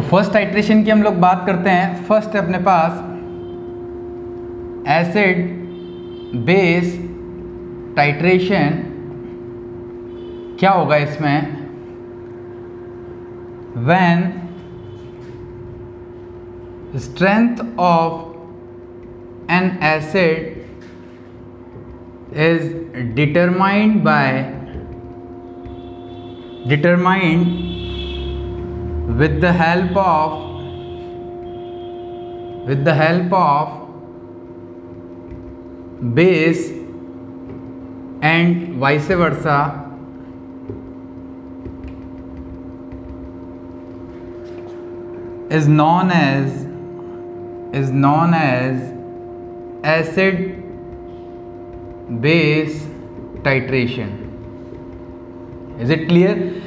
तो first titration की हम लोग बात करते हैं। फर्स्ट है अपने पास एसिड बेस टाइट्रेशन। क्या होगा इसमें? When strength of N acid is determined with the help of base and vice versa is known as acid base titration. Is it clear?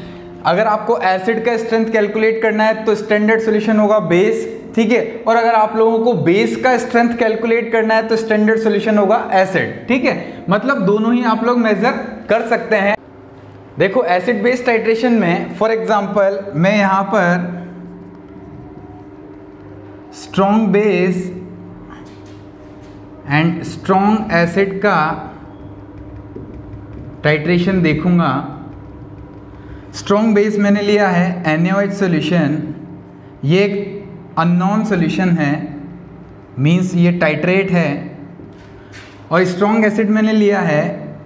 अगर आपको एसिड का स्ट्रेंथ कैलकुलेट करना है तो स्टैंडर्ड सॉल्यूशन होगा बेस, ठीक है। और अगर आप लोगों को बेस का स्ट्रेंथ कैलकुलेट करना है तो स्टैंडर्ड सॉल्यूशन होगा एसिड, ठीक है। मतलब दोनों ही आप लोग मेजर कर सकते हैं। देखो एसिड बेस टाइट्रेशन में फॉर एग्जांपल मैं यहां पर strong base and strong acid का टाइट्रेशन देखूंगा। स्ट्रॉन्ग बेस मैंने लिया है NaOH सॉल्यूशन, ये एक अननोन सॉल्यूशन है, मींस ये टाइट्रेट है। और स्ट्रॉन्ग एसिड मैंने लिया है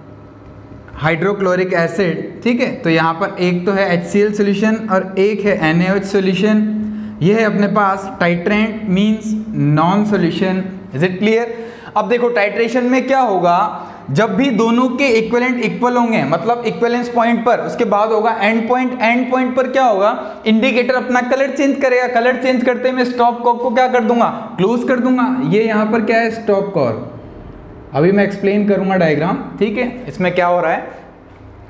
हाइड्रोक्लोरिक एसिड, ठीक है। तो यहाँ पर एक तो है HCl सॉल्यूशन और एक है NaOH सॉल्यूशन। ये है अपने पास titrant means known solution. Is it clear? अब देखो टाइट्रेशन में क्या होगा, जब भी दोनों के इक्विवेलेंट इक्वल होंगे, मतलब इक्विवेलेंस पॉइंट पर, उसके बाद होगा एंड पॉइंट। एंड पॉइंट पर क्या होगा, इंडिकेटर अपना कलर चेंज करेगा। कलर चेंज करते मैं स्टॉप कॉर्क को क्या कर दूंगा, क्लोज कर दूंगा। ये यहाँ पर क्या है, स्टॉप कॉर्क। अभी मैं एक्सप्लेन करूंगा डायग्राम, ठीक है, इसमें क्या हो रहा है।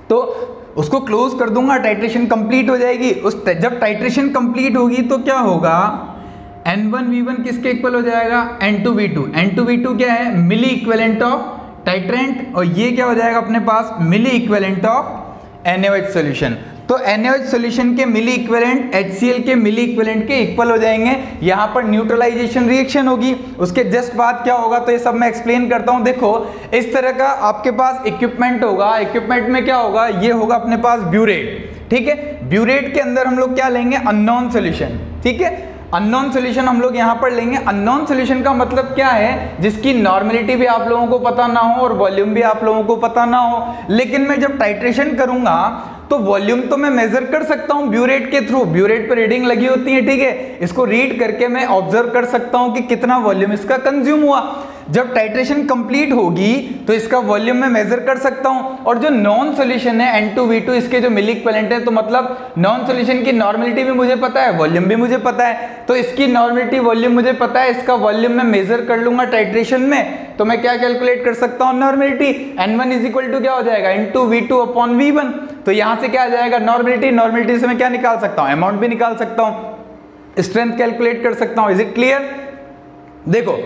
तो उसको क्लोज कर दूंगा, टाइट्रेशन कंप्लीट हो जाएगी। जब टाइट्रेशन कंप्लीट होगी तो क्या होगा, N1V1 किसके इक्वल हो जाएगा, N2V2। N2V2 क्या है, मिली इक्विवेलेंट ऑफ टाइट्रेंट, और ये क्या हो जाएगा अपने पास, मिली इक्विवेलेंट ऑफ NaOH सॉल्यूशन। तो NaOH सॉल्यूशन के मिली इक्विवेलेंट HCl के मिली इक्विवेलेंट के इक्वल हो जाएंगे। यहाँ पर न्यूट्रलाइजेशन रिएक्शन होगी, उसके जस्ट बाद क्या होगा, तो ये सब मैं एक्सप्लेन करता हूँ। देखो इस तरह का आपके पास इक्विपमेंट होगा। इक्विपमेंट में क्या होगा, ये होगा अपने पास ब्यूरेट, ठीक है। ब्यूरेट के अंदर हम लोग क्या लेंगे, अननोन सॉल्यूशन, ठीक है। अननोन सॉल्यूशन हम लोग यहाँ पर लेंगे। अननोन सॉल्यूशन का मतलब क्या है, जिसकी नॉर्मेलिटी भी आप लोगों को पता ना हो और वॉल्यूम भी आप लोगों को पता ना हो। लेकिन मैं जब टाइट्रेशन करूंगा तो वॉल्यूम तो मैं मेजर कर सकता हूं ब्यूरेट के थ्रू। ब्यूरेट पर रीडिंग लगी होती है, ठीक है। इसको रीड करके मैं ऑब्जर्व कर सकता हूं कि कितना वॉल्यूम इसका कंज्यूम हुआ। जब टाइट्रेशन कंप्लीट होगी तो इसका वॉल्यूम मैं मेजर कर सकता हूं। और जो नॉन सॉल्यूशन है N2V2, इसके जो मिली इक्विवेलेंट है, तो मतलब नॉन सॉल्यूशन की नॉर्मेलिटी भी मुझे पता है, वॉल्यूम भी मुझे पता है। तो इसकी नॉर्मेलिटी वॉल्यूम मुझे पता है, इसका वॉल्यूम मैं मेजर कर लूंगा टाइट्रेशन में। तो मैं क्या कैलकुलेट कर सकता हूं, normality. N1 is equal to क्या हो जाएगा, N2V2 अपॉन V1। तो यहां से क्या आ जाएगा, नॉर्मेलिटी। नॉर्मेलिटी से मैं क्या निकाल सकता हूं, अमाउंट भी निकाल सकता हूं, स्ट्रेंथ कैलकुलेट कर सकता हूं। Is it clear? देखो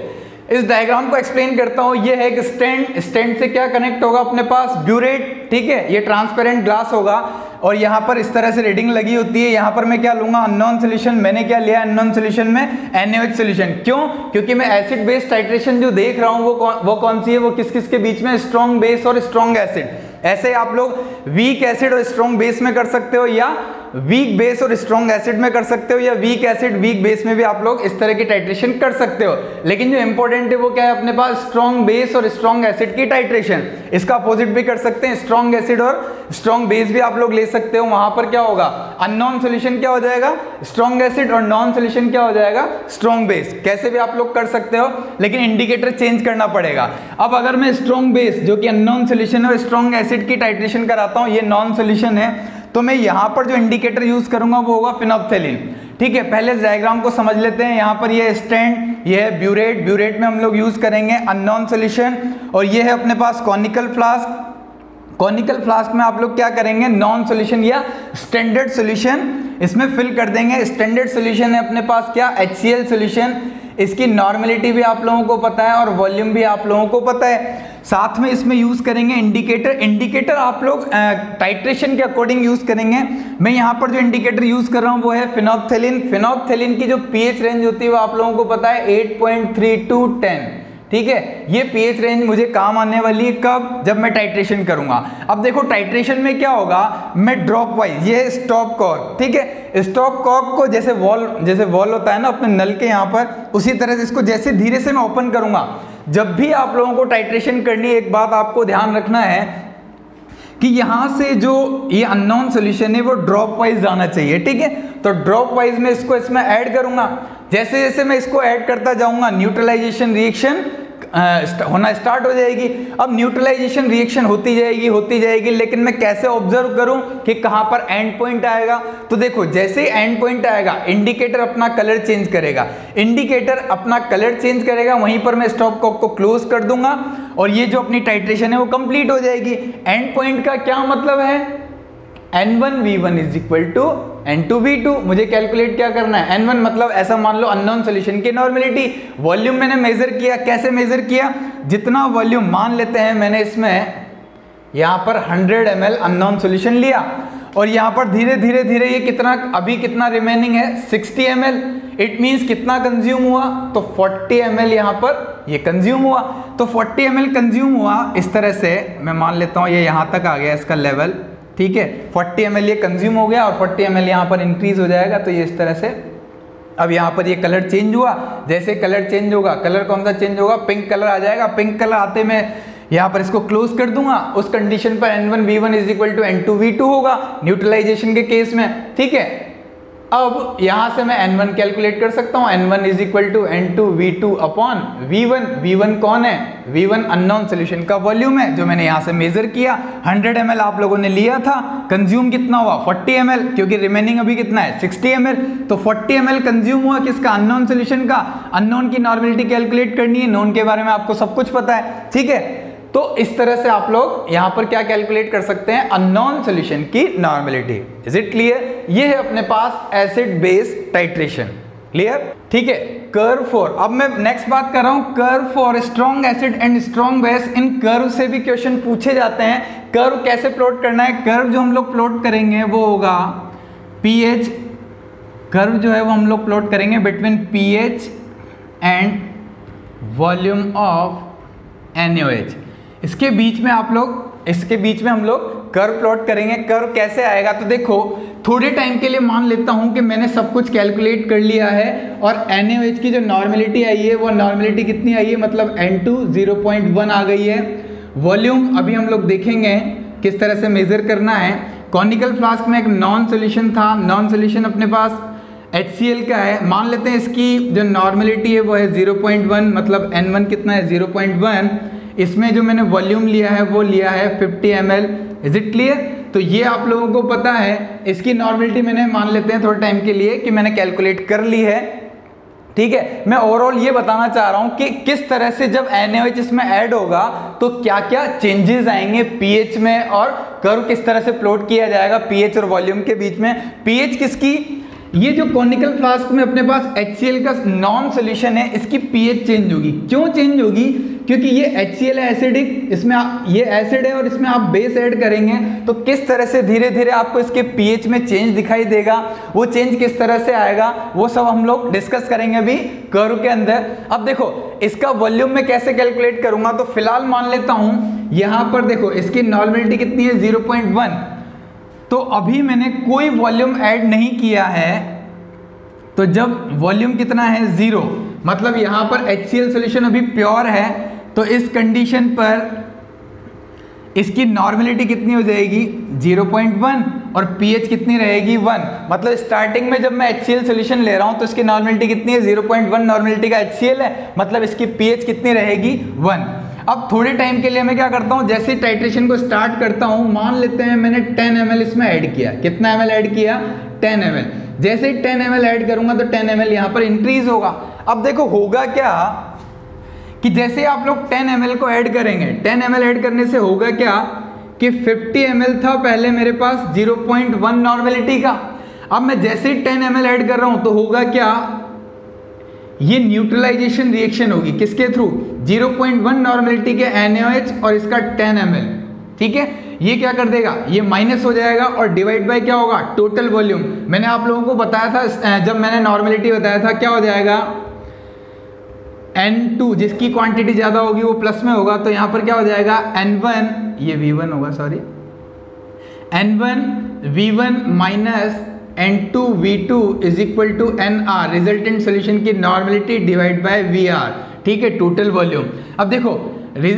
इस डायग्राम को एक्सप्लेन करता हूं। ये है कि स्टैंड, स्टैंड से क्या कनेक्ट होगा अपने पास, ब्यूरेट, ठीक है। ये ट्रांसपेरेंट ग्लास होगा और यहाँ पर इस तरह से रीडिंग लगी होती है। यहाँ पर मैं क्या लूंगा, अननोन सॉल्यूशन। मैंने क्या लिया, अननोन सॉल्यूशन में NaOH सॉल्यूशन। क्यों? क्योंकि मैं एसिड बेस टाइट्रेशन जो देख रहा हूँ वो कौन सी है, वो किस किस के बीच में, स्ट्रॉन्ग बेस और स्ट्रॉन्ग एसिड। ऐसे आप लोग वीक एसिड और स्ट्रॉन्ग बेस में कर सकते हो, या वीक बेस और स्ट्रॉन्ग एसिड में कर सकते हो, या वीक एसिड वीक बेस में भी आप लोग इस तरह की टाइट्रेशन कर सकते हो। लेकिन जो इंपॉर्टेंट है वो क्या है, अपने पास स्ट्रॉन्ग बेस और स्ट्रॉन्ग एसिड की टाइट्रेशन। इसका अपोजिट भी कर सकते हैं, स्ट्रॉन्ग एसिड और स्ट्रॉन्ग बेस भी आप लोग ले सकते हो। वहां पर क्या होगा, अननोन सॉल्यूशन क्या हो जाएगा, स्ट्रॉन्ग एसिड, और नॉन सॉल्यूशन क्या हो जाएगा, स्ट्रॉन्ग बेस। कैसे भी आप लोग कर सकते हो, लेकिन इंडिकेटर चेंज करना पड़ेगा। अब अगर मैं स्ट्रॉन्ग बेस जो कि अननोन सॉल्यूशन है और स्ट्रॉन्ग एसिड की टाइट्रेशन कराता हूं, ये नॉन सॉल्यूशन है, तो मैं यहां पर जो इंडिकेटर यूज करूंगा वो होगा फिनोप्थेलिन, ठीक है। पहले इस डायग्राम को समझ लेते हैं। यहां पर ये स्टैंड, ये है ब्यूरेट। ब्यूरेट में हम लोग यूज करेंगे अननोन सॉल्यूशन, और ये है अपने पास कॉनिकल फ्लास्क। कॉनिकल फ्लास्क में आप लोग क्या करेंगे, नॉन सॉल्यूशन या स्टैंडर्ड सॉल्यूशन इसमें फिल कर देंगे। स्टैंडर्ड सॉल्यूशन है अपने पास क्या, HCl सॉल्यूशन। इसकी नॉर्मेलिटी भी आप लोगों को पता है और वॉल्यूम भी आप लोगों को पता है। साथ में इसमें यूज करेंगे इंडिकेटर। इंडिकेटर आप लोग टाइट्रेशन के अकॉर्डिंग यूज करेंगे। मैं यहाँ पर जो इंडिकेटर यूज कर रहा हूँ वो है फिनोप्थेलिन। फिनोप्थेलिन की जो पीएच रेंज होती है वो आप लोगों को पता है 8.3 to 10, ठीक है। ये पीएच रेंज मुझे काम आने वाली है कब, जब मैं टाइट्रेशन करूंगा। अब देखो टाइट्रेशन में क्या होगा, मैं ड्रॉप वाइज, ये स्टॉप कॉर्क, ठीक है, स्टॉप कॉर्क को जैसे वॉल होता है ना अपने नल के यहाँ पर, उसी तरह से इसको जैसे धीरे से मैं ओपन करूंगा। जब भी आप लोगों को टाइट्रेशन करनी है, एक बात आपको ध्यान रखना है कि यहां से जो ये अननोन सॉल्यूशन है वो ड्रॉप वाइज जाना चाहिए, ठीक है। तो ड्रॉप वाइज में इसको इसमें ऐड करूंगा। जैसे जैसे मैं इसको ऐड करता जाऊंगा न्यूट्रलाइजेशन रिएक्शन होना स्टार्ट हो जाएगी। अब न्यूट्रलाइजेशन रिएक्शन होती जाएगी, लेकिन मैं कैसे ऑब्जर्व करूं कि कहां पर एंड पॉइंट आएगा। तो देखो जैसे ही एंड पॉइंट आएगा इंडिकेटर अपना कलर चेंज करेगा, वहीं पर मैं स्टॉप कॉर्क को क्लोज कर दूंगा और ये जो अपनी टाइट्रेशन है वो कंप्लीट हो जाएगी। एंड पॉइंट का क्या मतलब है, N1V1 is equal to N2V2। मुझे कैलकुलेट क्या करना है, N1 मतलब ऐसा मान लो अननोन सॉल्यूशन की नॉर्मेलिटी। वॉल्यूम मैंने मेजर किया, कैसे मेजर किया, जितना वॉल्यूम मान लेते हैं मैंने इसमें यहाँ पर 100 ml अननोन सॉल्यूशन लिया और यहाँ पर धीरे धीरे ये कितना, अभी कितना रिमेनिंग है 60 ml। इट मीन्स कितना कंज्यूम हुआ, तो 40 ml यहाँ पर ये कंज्यूम हुआ। तो 40 ml कंज्यूम हुआ, इस तरह से मैं मान लेता हूँ ये यहाँ तक आ गया इसका लेवल, ठीक है। 40 ml ये कंज्यूम हो गया और 40 ml यहाँ पर इंक्रीज हो जाएगा। तो ये इस तरह से अब यहाँ पर ये कलर चेंज हुआ। जैसे कलर चेंज होगा, कलर कौन सा चेंज होगा, पिंक कलर आ जाएगा। पिंक कलर आते मैं यहाँ पर इसको क्लोज कर दूंगा। उस कंडीशन पर N1V1 is equal to N2V2 होगा न्यूट्रलाइजेशन के केस में, ठीक है। अब यहां से मैं N1 कैलकुलेट कर सकता हूं। N1 is equal to N2V2 upon V1। V1 कौन है, V1 अननोन सॉल्यूशन का वॉल्यूम है जो मैंने यहां से मेजर किया। 100 ml आप लोगों ने लिया था, कंज्यूम कितना हुआ 40 ml, क्योंकि रिमेनिंग अभी कितना है 60 ml। तो 40 ml कंज्यूम हुआ किसका, अननोन सॉल्यूशन का। अननोन की नॉर्मेलिटी कैलकुलेट करनी है, नोन के बारे में आपको सब कुछ पता है, ठीक है। तो इस तरह से आप लोग यहां पर क्या कैलकुलेट कर सकते हैं, अननोन सॉल्यूशन की नॉर्मेलिटी। Is it clear. ये है अपने पास एसिड बेस टाइट्रेशन, क्लियर, ठीक है। कर्व फॉर, अब मैं नेक्स्ट बात कर रहा हूं, curve for strong acid and strong base. In curve से भी क्वेश्चन पूछे जाते हैं। कर्व कैसे प्लॉट करना है, कर्व जो हम लोग प्लॉट करेंगे वो होगा पीएच कर्व, जो है वो हम लोग प्लॉट करेंगे between pH and volume of NaOH। इसके बीच में हम लोग कर्व प्लॉट करेंगे। कर्व कैसे आएगा, तो देखो थोड़े टाइम के लिए मान लेता हूं कि मैंने सब कुछ कैलकुलेट कर लिया है और NaOH की जो नॉर्मेलिटी आई है वो नॉर्मेलिटी कितनी आई है, मतलब N2 0.1 आ गई है। वॉल्यूम अभी हम लोग देखेंगे किस तरह से मेजर करना है। कॉनिकल फ्लास्क में एक नॉन सोल्यूशन था, नॉन सोल्यूशन अपने पास HCl का है। मान लेते हैं इसकी जो नॉर्मेलिटी है वो है 0.1, मतलब N1 कितना है 0.1। इसमें जो मैंने वॉल्यूम लिया है वो लिया है 50 ml। Is it clear. तो ये आप लोगों को पता है। इसकी नॉर्मेलिटी मैंने मान लेते हैं थोड़े टाइम के लिए कि मैंने कैलकुलेट कर ली है, ठीक है। मैं ओवरऑल ये बताना चाह रहा हूं कि किस तरह से जब NaOH इसमें ऐड होगा तो क्या क्या चेंजेस आएंगे पीएच में और कर्व किस तरह से प्लॉट किया जाएगा पीएच और वॉल्यूम के बीच में। पीएच किसकी, ये जो कॉनिकल फ्लास्क में अपने पास HCl का नॉन सोल्यूशन है, इसकी पीएच चेंज होगी। क्यों चेंज होगी, क्योंकि ये HCl है एसिडिक, इसमें ये एसिड है और इसमें आप बेस ऐड करेंगे तो किस तरह से धीरे धीरे आपको इसके पीएच में चेंज दिखाई देगा, वो चेंज किस तरह से आएगा वो सब हम लोग डिस्कस करेंगे अभी कर्व के अंदर। अब देखो इसका वॉल्यूम में कैसे कैलकुलेट करूंगा, तो फिलहाल मान लेता हूं यहां पर देखो इसकी नॉर्मेलिटी कितनी है 0.1। तो अभी मैंने कोई वॉल्यूम ऐड नहीं किया है, तो जब वॉल्यूम कितना है 0, मतलब यहां पर HCl सॉल्यूशन अभी प्योर है, तो इस कंडीशन पर इसकी नॉर्मेलिटी कितनी हो जाएगी 0.1 और पीएच कितनी रहेगी 1। मतलब स्टार्टिंग में जब मैं HCl सॉल्यूशन ले रहा हूं तो इसकी नॉर्मेलिटी कितनी है 0.1 नॉर्मेलिटी का HCl है, मतलब इसकी पीएच कितनी रहेगी 1। अब थोड़े टाइम के लिए मैं क्या करता हूं, जैसे टाइट्रेशन को स्टार्ट करता हूं, मान लेते हैं मैंने 10 ml इसमें ऐड किया। कितना ml ऐड किया 10 ml। जैसे ही 10 ml ऐड करूंगा तो 10 ml यहां पर इंक्रीज होगा। अब देखो होगा क्या कि जैसे आप लोग 10 ml को ऐड करेंगे, 10 ml ऐड करने से होगा क्या कि 50 ml था पहले मेरे पास 0.1 नॉर्मेलिटी का। अब मैं जैसे ही 10 ml ऐड कर रहा हूं तो होगा क्या, ये न्यूट्रलाइजेशन रिएक्शन होगी किसके थ्रू, 0.1 नॉर्मेलिटी के NaOH और इसका 10 ml, ठीक है। ये क्या कर देगा, ये माइनस हो जाएगा और डिवाइड बाय क्या होगा, टोटल वॉल्यूम। मैंने आप लोगों को बताया था जब मैंने नॉर्मेलिटी बताया था, क्या हो जाएगा, N2 जिसकी क्वांटिटी ज़्यादा होगी वो प्लस में होगा, तो यहाँ पर क्या हो जाएगा N1, ये V1 होगा, sorry, N1 V1 minus N2 V2 is equal to NR, resultant solution की नॉर्मेलिटी डिवाइड बाय VR, ठीक है, टोटल वॉल्यूम। अब देखो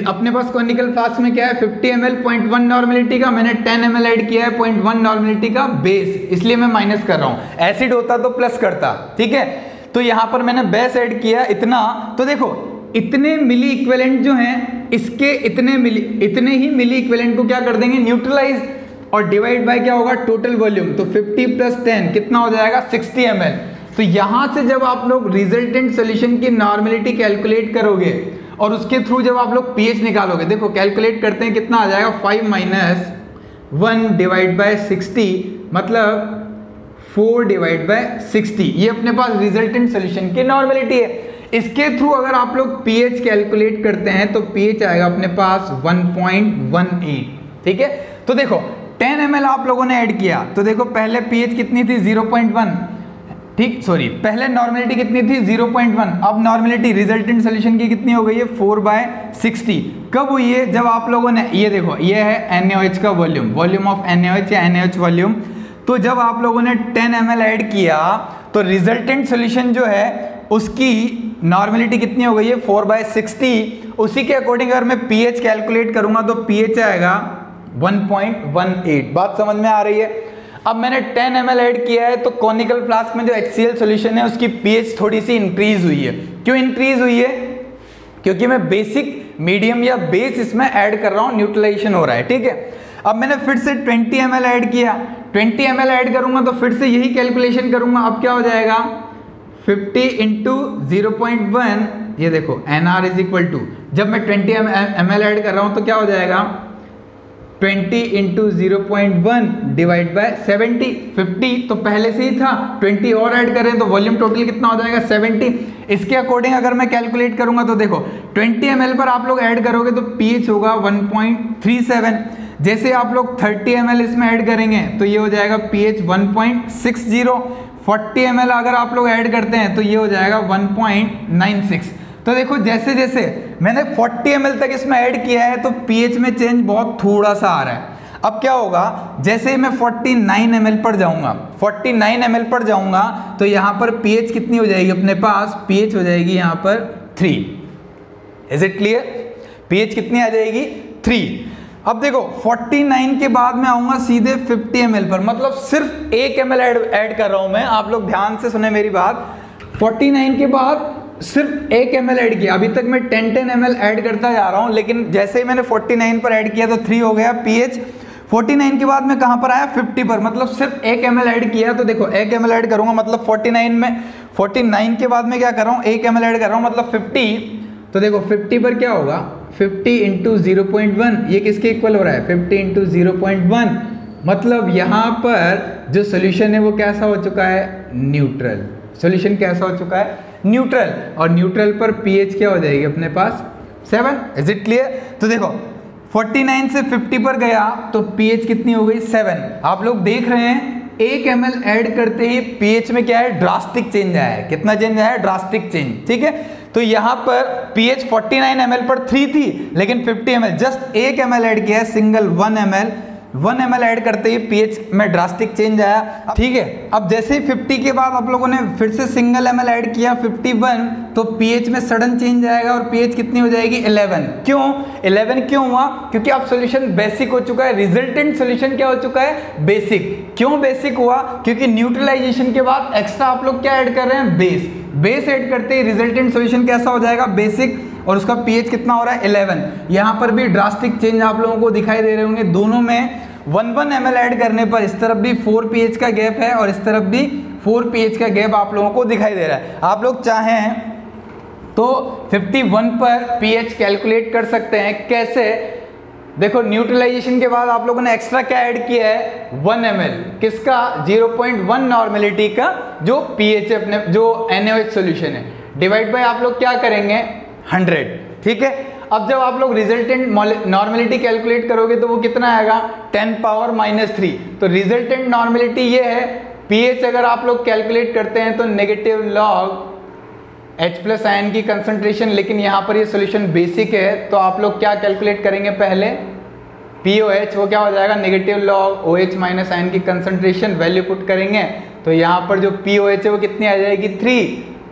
अपने पास कॉनिकल फ्लास्क में क्या है, 50 ml 0.1 नॉर्मेलिटी का, मैंने 10 ml ऐड किया है 0.1 नॉर्मेलिटी का बेस, इसलिए मैं माइनस कर रहा हूँ। एसिड होता तो प्लस करता, ठीक है। तो यहाँ पर मैंने बेस ऐड किया इतना, तो देखो इतने मिली इक्विवेलेंट जो हैं, इसके इतने ही मिली इक्विवेलेंट को क्या कर देंगे, न्यूट्रलाइज, और डिवाइड बाय क्या होगा, टोटल वॉल्यूम। तो 50 प्लस 10 कितना हो जाएगा, 60 ml। तो यहाँ से जब आप लोग रिजल्टेंट सोल्यूशन की नॉर्मेलिटी कैलकुलेट करोगे और उसके थ्रू जब आप लोग पीएच निकालोगे, देखो कैलकुलेट करते हैं कितना आ जाएगा, 5 माइनस 1 डिवाइड बाय 60, मतलब 4 डिवाइड बाय 60, ये अपने पास रिजल्टेंट सोल्यूशन की नॉर्मेलिटी है। इसके थ्रू अगर आप लोग पीएच कैलकुलेट करते हैं तो पीएच आएगा अपने पास 1.18, ठीक है। तो देखो 10 ml आप लोगों ने ऐड किया, तो देखो पहले पीएच कितनी थी, 0.1, ठीक, सॉरी, पहले नॉर्मेलिटी कितनी थी, 0.1, अब नॉर्मेलिटी रिजल्टेंट सोल्यूशन की कितनी हो गई है, 4/60। कब हुई है, जब आप लोगों ने, ये देखो ये है NaOH का वॉल्यूम, वॉल्यूम ऑफ NaOH या NaOH वॉल्यूम। तो जब आप लोगों ने 10 ml ऐड किया तो रिजल्टेंट सोल्यूशन जो है उसकी नॉर्मेलिटी कितनी हो गई है, 4/60। उसी के अकॉर्डिंग अगर मैं पीएच कैलकुलेट करूंगा तो पीएच आएगा 1.18। बात समझ में आ रही है। अब मैंने 10 ml ऐड किया है तो कॉनिकल फ्लास्क में जो HCl सोल्यूशन है उसकी पीएच थोड़ी सी इंक्रीज हुई है। क्यों इंक्रीज हुई है, क्योंकि मैं बेसिक, मीडियम या बेस इसमें ऐड कर रहा हूं, न्यूट्रलाइजेशन हो रहा है, ठीक है। अब मैंने फिर से 20 ml ऐड किया, 20 ml ऐड करूंगा तो फिर से यही कैलकुलेशन करूंगा। अब क्या हो जाएगा, 50 इंटू 0.1, ये देखो NR इज इक्वल टू, जब मैं 20 ml ऐड कर रहा हूं तो क्या हो जाएगा, 20 इंटू 0.1 डिवाइड बाय 70, 50 तो पहले से ही था, 20 और ऐड करें तो वॉल्यूम टोटल कितना हो जाएगा, 70। इसके अकॉर्डिंग अगर मैं कैलकुलेट करूंगा तो देखो 20 ml पर आप लोग ऐड करोगे तो पीएच होगा 1.37। जैसे आप लोग 30 ml इसमें ऐड करेंगे तो ये हो जाएगा पीएच 1.60। 40 ml अगर आप लोग ऐड करते हैं तो ये हो जाएगा 1.96। तो देखो जैसे जैसे मैंने 40 ml तक इसमें ऐड किया है तो पीएच में चेंज बहुत थोड़ा सा आ रहा है। अब क्या होगा, जैसे ही मैं 49 ml पर जाऊंगा, 49 ml पर जाऊंगा तो यहाँ पर पीएच कितनी हो जाएगी, अपने पास पीएच हो जाएगी यहाँ पर 3। इज इट क्लियर, पीएच कितनी आ जाएगी, 3। अब देखो 49 के बाद मैं आऊंगा सीधे 50 ml पर, मतलब सिर्फ 1 ml ऐड कर रहा हूं मैं। आप लोग ध्यान से सुने मेरी बात, 49 के बाद सिर्फ 1 ml ऐड किया। अभी तक मैं 10 ml ऐड करता जा रहा हूं, लेकिन जैसे ही मैंने 49 पर ऐड किया तो 3 हो गया पीएच। 49 के बाद मैं कहां पर आया, 50 पर, मतलब सिर्फ 1 ml ऐड किया। तो देखो 1 ml ऐड करूंगा मतलब 49 में, 49 के बाद मैं क्या कर रहा हूं, 1 ml ऐड कर रहा हूं मतलब 50। तो देखो 50 पर क्या होगा, 50 इंटू 0.1, ये किसके इक्वल हो रहा है, 50 इंटू 0.1, मतलब यहाँ पर जो सोल्यूशन है वो कैसा हो चुका है, न्यूट्रल। सोल्यूशन कैसा हो चुका है, न्यूट्रल। और न्यूट्रल पर पीएच क्या हो जाएगी अपने पास, 7। Is it clear. तो देखो 49 से 50 पर गया तो पीएच कितनी हो गई, 7। आप लोग देख रहे हैं 1 ml ऐड करते ही पीएच में क्या है, ड्रास्टिक चेंज आया है। कितना चेंज आया है, ड्रास्टिक चेंज, ठीक है। तो यहाँ पर पीएच 49 ml पर 3 थी, लेकिन 50 ml जस्ट 1 ml ऐड किया है, सिंगल 1 ml ऐड करते ही पीएच में ड्रास्टिक चेंज आया, ठीक है। अब जैसे ही 50 के बाद आप लोगों ने फिर से सिंगल ml ऐड किया 51, तो पीएच में सडन चेंज आएगा और पीएच कितनी हो जाएगी, 11। क्यों 11 क्यों हुआ, क्योंकि अब सॉल्यूशन बेसिक हो चुका है, रिजल्टेंट सॉल्यूशन क्या हो चुका है, बेसिक। क्यों बेसिक हुआ, क्योंकि न्यूट्रलाइजेशन के बाद एक्स्ट्रा आप लोग क्या ऐड कर रहे हैं, बेस। बेस ऐड करते ही रिजल्टेंट सॉल्यूशन कैसा हो जाएगा, बेसिक, और उसका पीएच कितना हो रहा है, 11। यहाँ पर भी ड्रास्टिक चेंज आप लोगों को दिखाई दे रहे होंगे। दोनों में 1 ml ऐड करने पर इस तरफ भी 4 pH का गैप है और इस तरफ भी 4 pH का गैप आप लोगों को दिखाई दे रहा है। आप लोग चाहें तो 51 पर pH कैलकुलेट कर सकते हैं। कैसे, देखो न्यूट्रलाइजेशन के बाद आप लोगों ने एक्स्ट्रा क्या ऐड किया है, 1 ml किसका, 0.1 नॉर्मेलिटी का जो pH है अपने, जो NaOH सॉल्यूशन है, डिवाइड बाय आप लोग क्या करेंगे 100, ठीक है। अब जब आप लोग रिजल्टेंट नॉर्मेलिटी कैलकुलेट करोगे तो वो कितना आएगा 10⁻³ तो रिजल्टेंट नॉर्मेलिटी ये है pH अगर आप लोग कैलकुलेट करते हैं तो नेगेटिव लॉग H+ आयन की कंसंट्रेशन, लेकिन यहाँ पर ये सॉल्यूशन बेसिक है तो आप लोग क्या कैलकुलेट करेंगे पहले POH, वो क्या हो जाएगा नेगेटिव लॉग OH- आयन की कंसंट्रेशन, वैल्यू पुट करेंगे तो यहाँ पर जो POH है वो कितनी आ जाएगी 3,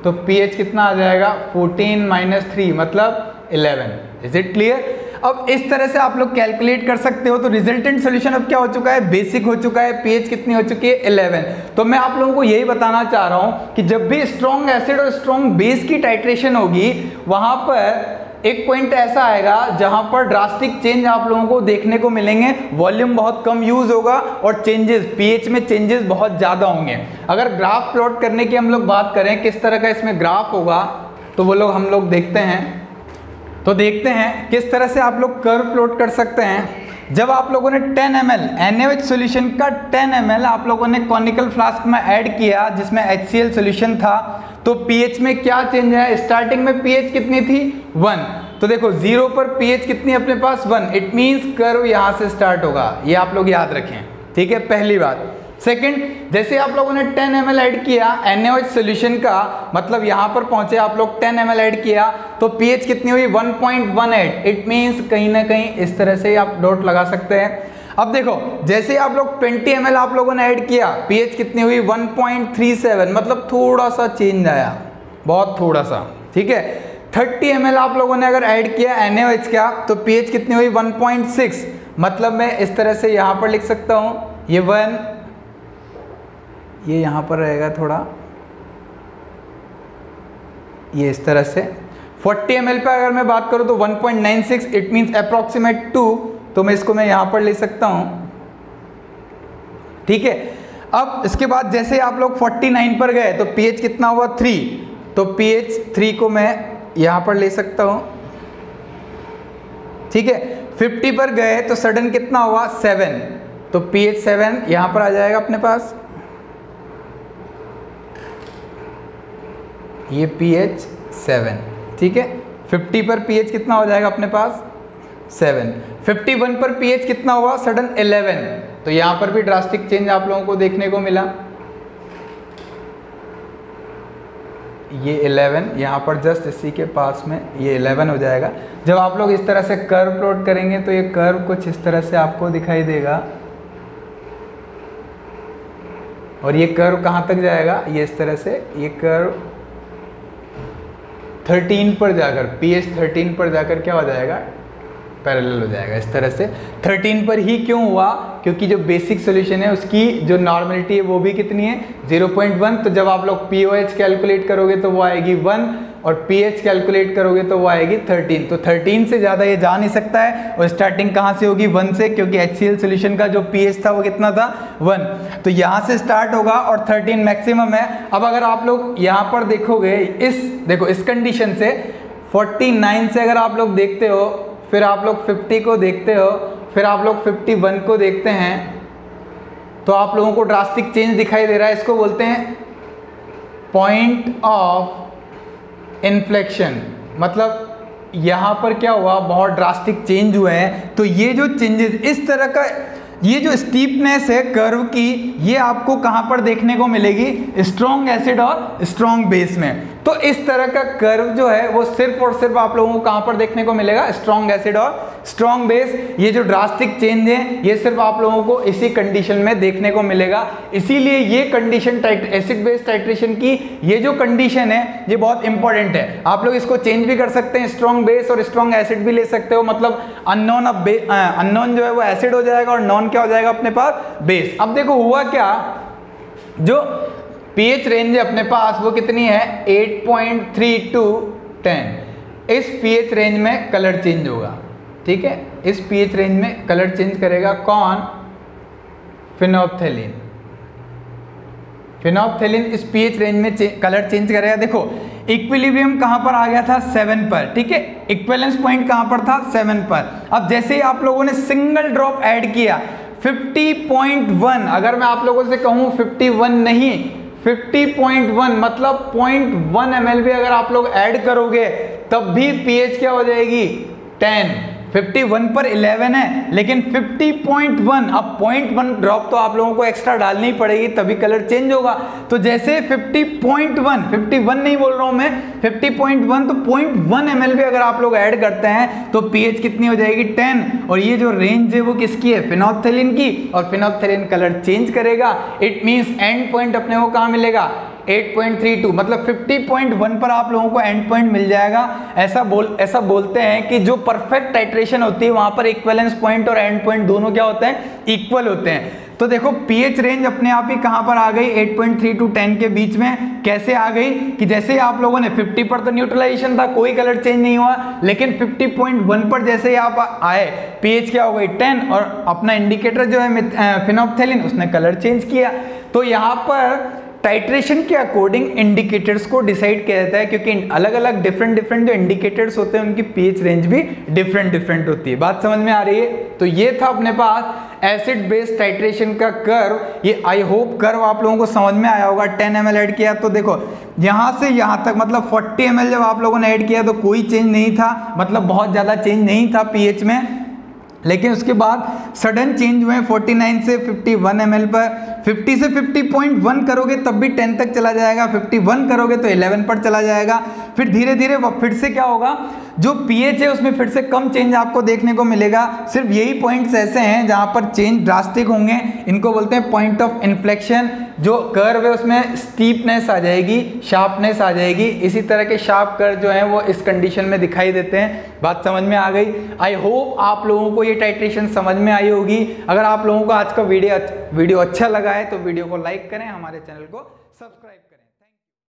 तो pH कितना आ जाएगा 14 - 3 मतलब 11। Is it clear? अब इस तरह से आप लोग कैलकुलेट कर सकते हो। तो रिजल्टेंट सॉल्यूशन अब क्या हो चुका है बेसिक हो चुका है, pH कितनी हो चुकी है 11। तो मैं आप लोगों को यही बताना चाह रहा हूं कि जब भी स्ट्रॉन्ग एसिड और स्ट्रॉन्ग बेस की टाइट्रेशन होगी वहां पर एक पॉइंट ऐसा आएगा जहां पर ड्रास्टिक चेंज आप लोगों को देखने को मिलेंगे, वॉल्यूम बहुत कम यूज होगा और चेंजेस pH में चेंजेस बहुत ज्यादा होंगे। अगर ग्राफ प्लॉट करने की हम लोग बात करें किस तरह का इसमें ग्राफ होगा तो वो लोग हम लोग देखते हैं, तो देखते हैं किस तरह से आप लोग कर्व प्लॉट कर सकते हैं। जब आप लोगों ने 10 ml NaOH सॉल्यूशन का 10 ml आप लोगों ने कॉनिकल फ्लास्क में ऐड किया जिसमें HCl सॉल्यूशन था, तो pH में क्या चेंज है? स्टार्टिंग में pH कितनी थी 1, तो देखो 0 पर pH कितनी अपने पास 1, इट मींस कर्व यहाँ से स्टार्ट होगा, ये आप लोग याद रखें, ठीक है। पहली बात। सेकंड, जैसे आप लोगों ने 10 ml ऐड किया NaOH सॉल्यूशन का, मतलब यहाँ पर पहुंचे आप लोग 10 ml ऐड किया तो pH कितनी हुई 1.18, इट मींस कहीं ना कहीं इस तरह से आप डॉट लगा सकते हैं। अब देखो जैसे आप लोग 20 ml आप लोगों ने ऐड किया pH कितनी हुई 1.37, मतलब थोड़ा सा चेंज आया, बहुत थोड़ा सा, ठीक है। 30 ml आप लोगों ने अगर ऐड किया NaOH का तो pH कितनी हुई 1.6, मतलब मैं इस तरह से यहाँ पर लिख सकता हूँ ये 1, ये यहाँ पर रहेगा थोड़ा, ये इस तरह से। 40 ml पर अगर मैं बात करूँ तो 1.96, इट मींस अप्रॉक्सीमेट 2, तो मैं इसको यहाँ पर ले सकता हूँ, ठीक है। अब इसके बाद जैसे आप लोग 49 पर गए तो pH कितना हुआ 3, तो pH 3 को मैं यहाँ पर ले सकता हूँ, ठीक है। 50 पर गए तो सडन कितना हुआ 7, तो pH 7 यहाँ पर आ जाएगा अपने पास, ये pH 7, ठीक है। 50 पर pH कितना हो जाएगा अपने पास 7, 51 पर pH कितना हुआ सडन 11, तो यहाँ पर भी ड्रास्टिक चेंज आप लोगों को देखने को मिला, ये 11 यहाँ पर जस्ट इसी के पास में ये 11 हो जाएगा। जब आप लोग इस तरह से कर्व प्लॉट करेंगे तो ये कर्व कुछ इस तरह से आपको दिखाई देगा और ये कर्व कहाँ तक जाएगा, ये इस तरह से ये कर्व 13 पर जाकर pH 13 पर जाकर क्या हो जाएगा पैरेलल हो जाएगा इस तरह से। 13 पर ही क्यों हुआ? क्योंकि जो बेसिक सॉल्यूशन है उसकी जो नॉर्मलिटी है वो भी कितनी है 0.1, तो जब आप लोग POH कैलकुलेट करोगे तो वो आएगी 1 और pH कैलकुलेट करोगे तो वो आएगी 13, तो 13 से ज़्यादा ये जा नहीं सकता है। और स्टार्टिंग कहाँ से होगी 1 से, क्योंकि HCl सॉल्यूशन का जो pH था वो कितना था 1, तो यहाँ से स्टार्ट होगा और 13 मैक्सिमम है। अब अगर आप लोग यहाँ पर देखोगे देखो इस कंडीशन से 49 से अगर आप लोग देखते हो, फिर आप लोग 50 को देखते हो, फिर आप लोग 51 को देखते हैं, तो आप लोगों को ड्रास्टिक चेंज दिखाई दे रहा है। इसको बोलते हैं पॉइंट ऑफ इन्फ्लेक्शन, मतलब यहाँ पर क्या हुआ बहुत ड्रास्टिक चेंज हुए हैं। तो ये जो चेंजेस इस तरह का, ये जो स्टीपनेस है कर्व की, ये आपको कहाँ पर देखने को मिलेगी स्ट्रॉन्ग एसिड और स्ट्रॉन्ग बेस में। तो इस तरह का कर्व जो है वो सिर्फ और सिर्फ आप लोगों को कहाँ पर देखने को मिलेगा स्ट्रॉन्ग एसिड और स्ट्रॉन्ग बेस। ये जो ड्रास्टिक चेंज है ये सिर्फ आप लोगों को इसी कंडीशन में देखने को मिलेगा। इसीलिए ये कंडीशन एसिड बेस टाइट्रेशन की ये जो कंडीशन है ये बहुत इंपॉर्टेंट है। आप लोग इसको चेंज भी कर सकते हैं, स्ट्रॉन्ग बेस और स्ट्रॉन्ग एसिड भी ले सकते हो, मतलब अननोन अननोन जो है वो एसिड हो जाएगा और नॉन क्या हो जाएगा अपने पास बेस। अब देखो हुआ क्या, जो pH रेंज अपने पास वो कितनी है 8.3 to 10, इस pH रेंज में कलर चेंज होगा, ठीक है। इस pH रेंज में कलर चेंज करेगा कौन? फिनोप्थेलिन। फिनोप्थेलिन इस pH रेंज में कलर चेंज करेगा। देखो इक्विलिब्रियम कहाँ पर आ गया था 7 पर, ठीक है। इक्विवेलेंस पॉइंट कहाँ पर था 7 पर। अब जैसे ही आप लोगों ने सिंगल ड्रॉप ऐड किया 50.1, अगर मैं आप लोगों से कहूँ 51 नहीं 50.1 मतलब 0.1 ml भी अगर आप लोग ऐड करोगे तब भी pH क्या हो जाएगी 10। 51 पर 11 है लेकिन 50.1, अब 0.1 ड्रॉप तो आप लोगों को एक्स्ट्रा डालनी पड़ेगी तभी कलर चेंज होगा। तो जैसे 50.1, 51 नहीं बोल रहा हूं मैं, 50.1 तो 0.1 ml भी अगर आप लोग ऐड करते हैं तो pH कितनी हो जाएगी 10। और ये जो रेंज है वो किसकी है, फिनोल्फथालीन की, और फिनोल्फथालीन कलर चेंज करेगा। इट मींस एंड पॉइंट अपने को कहां मिलेगा 8.32, मतलब 50.1 पर आप लोगों को एंड पॉइंट मिल जाएगा। ऐसा बोलते हैं कि जो परफेक्ट टाइट्रेशन होती है वहां पर इक्विवेलेंस पॉइंट और एंड पॉइंट दोनों क्या होते हैं, इक्वल होते हैं। तो देखो pH रेंज अपने आप ही कहां पर आ गई 8.3 to 10 के बीच में। कैसे आ गई कि जैसे आप लोगों ने 50 पर तो न्यूट्रलाइजेशन था, कोई कलर चेंज नहीं हुआ, लेकिन 50.1 पर जैसे ही आप आए pH क्या हो गई 10, और अपना इंडिकेटर जो है फिनोल्फथालीन उसने कलर चेंज किया। तो यहाँ पर टाइट्रेशन के अकॉर्डिंग इंडिकेटर्स को डिसाइड किया जाता है, क्योंकि अलग अलग डिफरेंट जो इंडिकेटर्स होते हैं उनकी pH रेंज भी डिफरेंट होती है। बात समझ में आ रही है? तो ये था अपने पास एसिड बेस टाइट्रेशन का कर्व। ये आई होप कर्व आप लोगों को समझ में आया होगा। 10 ml ऐड किया तो देखो यहाँ से यहाँ तक मतलब 40 ml जब आप लोगों ने ऐड किया तो कोई चेंज नहीं था, मतलब बहुत ज़्यादा चेंज नहीं था pH में। लेकिन उसके बाद सडन चेंज हुए 49 से 51 ml पर। 50 से 50.1 करोगे तब भी 10 तक चला जाएगा, 51 करोगे तो 11 पर चला जाएगा। फिर धीरे धीरे फिर से क्या होगा, जो pH है उसमें फिर से कम चेंज आपको देखने को मिलेगा। सिर्फ यही पॉइंट्स ऐसे हैं जहां पर चेंज ड्रास्टिक होंगे, इनको बोलते हैं पॉइंट ऑफ इन्फ्लेक्शन। जो कर्व है उसमें स्टीपनेस आ जाएगी, शार्पनेस आ जाएगी। इसी तरह के शार्प कर्व जो हैं वो इस कंडीशन में दिखाई देते हैं। बात समझ में आ गई? आई होप आप लोगों को ये टाइट्रेशन समझ में आई होगी। अगर आप लोगों को आज का वीडियो अच्छा लगा है तो वीडियो को लाइक करें, हमारे चैनल को सब्सक्राइब करें।